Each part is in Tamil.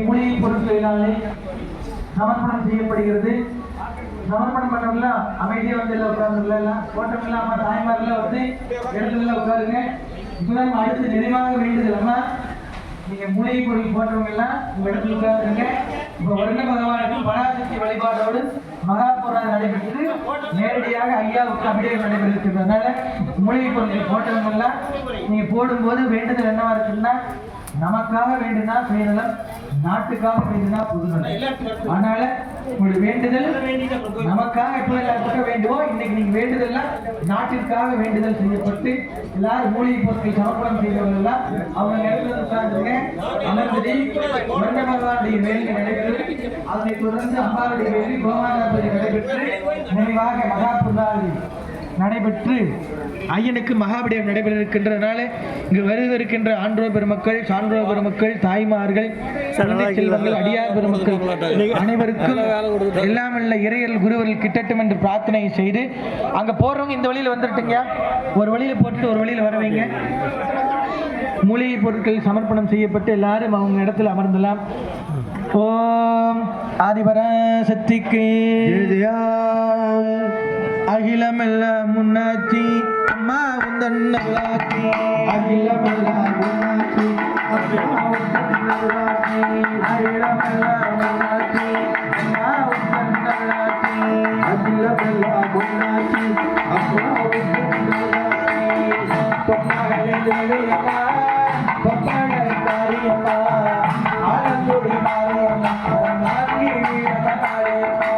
மூலிகை பொருட்களினாலே சமர்ப்பணம் செய்யப்படுகிறது. சமர்ப்பணம் பண்ணவங்கள அமைதியா வந்து எல்லாம் உட்கார்ந்துல ஓட்டம் இல்லாம தாய்மாரெல்லாம் வந்து இடத்துல உட்காருங்க. இப்பதான் அடுத்து நிறைவாக வேண்டுதல் அம்மா, நீங்க மூலிகை பொருள் போட்டவங்க எல்லாம் உங்க இடத்துல உட்காருங்க. இப்ப வருண பகவானுக்கு பராசக்தி வழிபாடோடு மகா போராட்டம் நடைபெற்று நேரடியாக ஐயாவுக்கு அபிஷேகம் நடைபெற்றிருக்கிறதுனால மூலிகை பொருட்கள் போட்டவங்க எல்லாம் நீங்க போடும்போது வேண்டுதல் என்னவா இருக்குன்னா, நமக்காக வேண்டுனா சுயநலம், நாட்டுக்காக வேண்டுனா பொதுநலம். அதனால உங்களுடைய வேண்டுதல் நமக்காக எப்ப வேண்டுவோம், இன்னைக்கு நீங்க வேண்டுதல் நாட்டிற்காக வேண்டுதல் செய்யப்பட்டு எல்லாரும் மூலிகை பொருட்கள் சமர்ப்பணம் செய்தவர்கள் எல்லாம் அவங்க இடத்துல உட்கார்ந்துங்க. அமர்ந்ததி வருண பகவானுடைய வேள்வி நடைபெற்று அதனை தொடர்ந்து அம்பாளுடைய வேள்வி கோமாதாபதி நடைபெற்று நிறைவாக மகா புல்லாதி நடைபெற்று ஐயனுக்கு மகாபடியம் நடைபெற இருக்கின்றதுனால இங்கு வருகின்ற ஆன்றோர் பெருமக்கள், சான்றோர் பெருமக்கள், தாய்மார்கள், செல்வங்கள், அடியார் பெருமக்கள் அனைவருக்கும் எல்லாமல்ல இறையல் குருவர்கள் கிட்டட்டும் என்று பிரார்த்தனை செய்து அங்க போறவங்க இந்த வழியில வந்துட்டீங்க, ஒரு வழியில போட்டு ஒரு வழியில வரவீங்க. மூலிகை பொருட்கள் சமர்ப்பணம் செய்யப்பட்டு எல்லாரும் அவங்க இடத்துல அமர்ந்தலாம். ஓம் ஆதிபராசக்திக்கு அகிலமெல்லாம் முன்னாச்சி அம்மா உந்தன் நல்லாச்சி, அகிலமெல்லாம் முன்னாச்சி அம்மா உந்தன் நல்லாச்சி, அகிலமெல்லாம் முன்னாச்சி அம்மா உந்தன் நல்லாச்சி, அகிலமெல்லாம் முன்னாச்சி அம்மா உந்தன் நல்லாச்சி. பொன்னாளே தேவியம்மா, பொன்னாளே தாரியம்மா, ஆலங்குடி மாரியம்மா, நான்கி வீரமகாளியம்மா,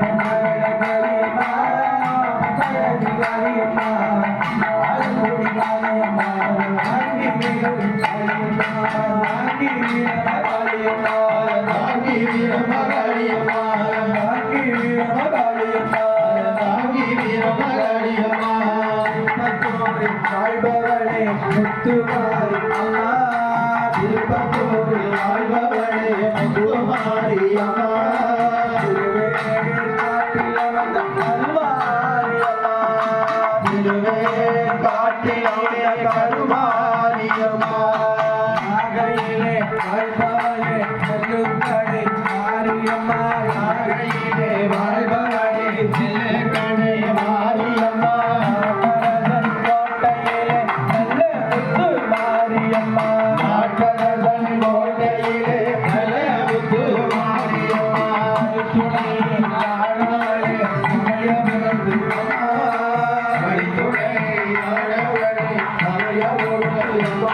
பொன்னாளே தேவியம்மா, காளியம்மா, ஆலங்குடி காளியம்மா, நான்கி வீரமகாளியம்மா, நான்கி வீரமகாளியம்மா, நான்கி வீரமகாளியம்மா, நான்கி வீரமகாளியம்மா, நான்கி வீரமகாளியம்மா. வாழ்பவளே முத்துமாரி அம்மா, திருப்பத்தூரில் வாழ்பவளே